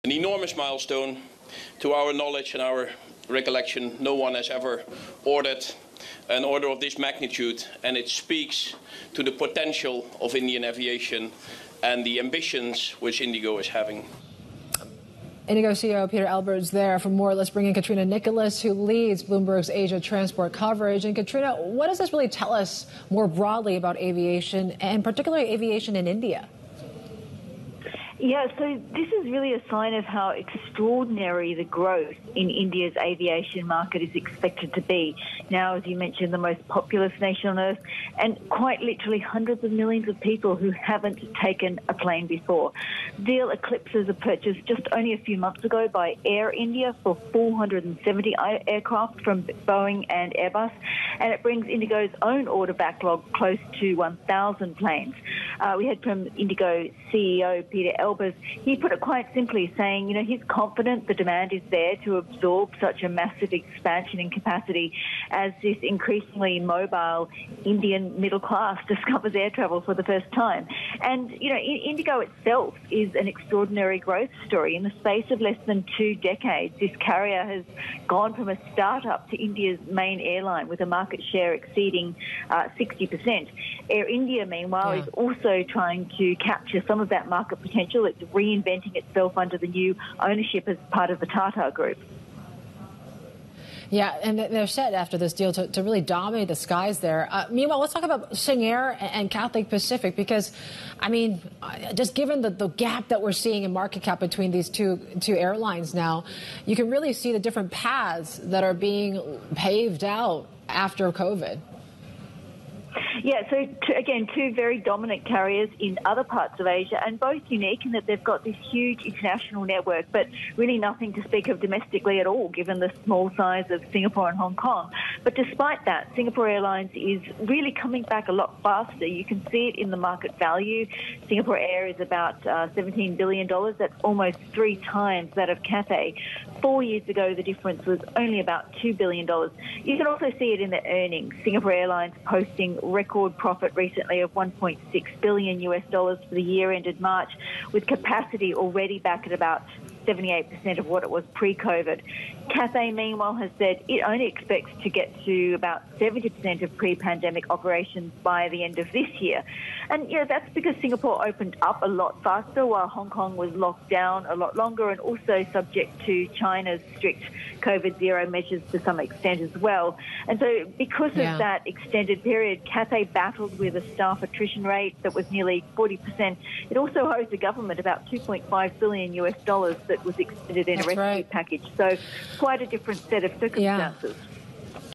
An enormous milestone. To our knowledge and our recollection, no one has ever ordered an order of this magnitude, and it speaks to the potential of Indian aviation and the ambitions which IndiGo is having. IndiGo CEO Peter Albert's there. For more, let's bring in Katrina Nicholas, who leads Bloomberg's Asia transport coverage. And Katrina, what does this really tell us more broadly about aviation, and particularly aviation in India? Yeah, so this is really a sign of how extraordinary the growth in India's aviation market is expected to be. Now, as you mentioned, the most populous nation on earth, and quite literally hundreds of millions of people who haven't taken a plane before. The deal eclipses a purchase just only a few months ago by Air India for 470 aircraft from Boeing and Airbus, and it brings IndiGo's own order backlog close to 1,000 planes. We heard from IndiGo CEO Peter Alberts. He put it quite simply, saying, he's confident the demand is there to absorb such a massive expansion in capacity as this increasingly mobile Indian middle class discovers air travel for the first time. And, IndiGo itself is an extraordinary growth story. In the space of less than 2 decades, this carrier has gone from a startup to India's main airline with a market share exceeding 60%. Air India, meanwhile, is also trying to capture some of that market potential. It's reinventing itself under the new ownership as part of the Tata Group. Yeah, and they're set after this deal to really dominate the skies there. Meanwhile, let's talk about Sing Air and Cathay Pacific, because, just given the gap that we're seeing in market cap between these two airlines now, you can really see the different paths that are being paved out after COVID. Yeah, so again, two very dominant carriers in other parts of Asia, and both unique in that they've got this huge international network, but really nothing to speak of domestically at all, given the small size of Singapore and Hong Kong. But despite that, Singapore Airlines is really coming back a lot faster. You can see it in the market value. Singapore Air is about $17 billion. That's almost 3 times that of Cathay. 4 years ago, the difference was only about $2 billion. You can also see it in the earnings. Singapore Airlines posting record profit recently of $1.6 billion for the year ended March, with capacity already back at about 78% of what it was pre-COVID. Cathay, meanwhile, has said it only expects to get to about 70% of pre-pandemic operations by the end of this year. And, that's because Singapore opened up a lot faster while Hong Kong was locked down a lot longer and also subject to China's strict COVID zero measures to some extent as well. And so because of that extended period, Cathay battled with a staff attrition rate that was nearly 40%. It also owes the government about $2.5 billion that was extended in a rescue package. So quite a different set of circumstances. Yeah.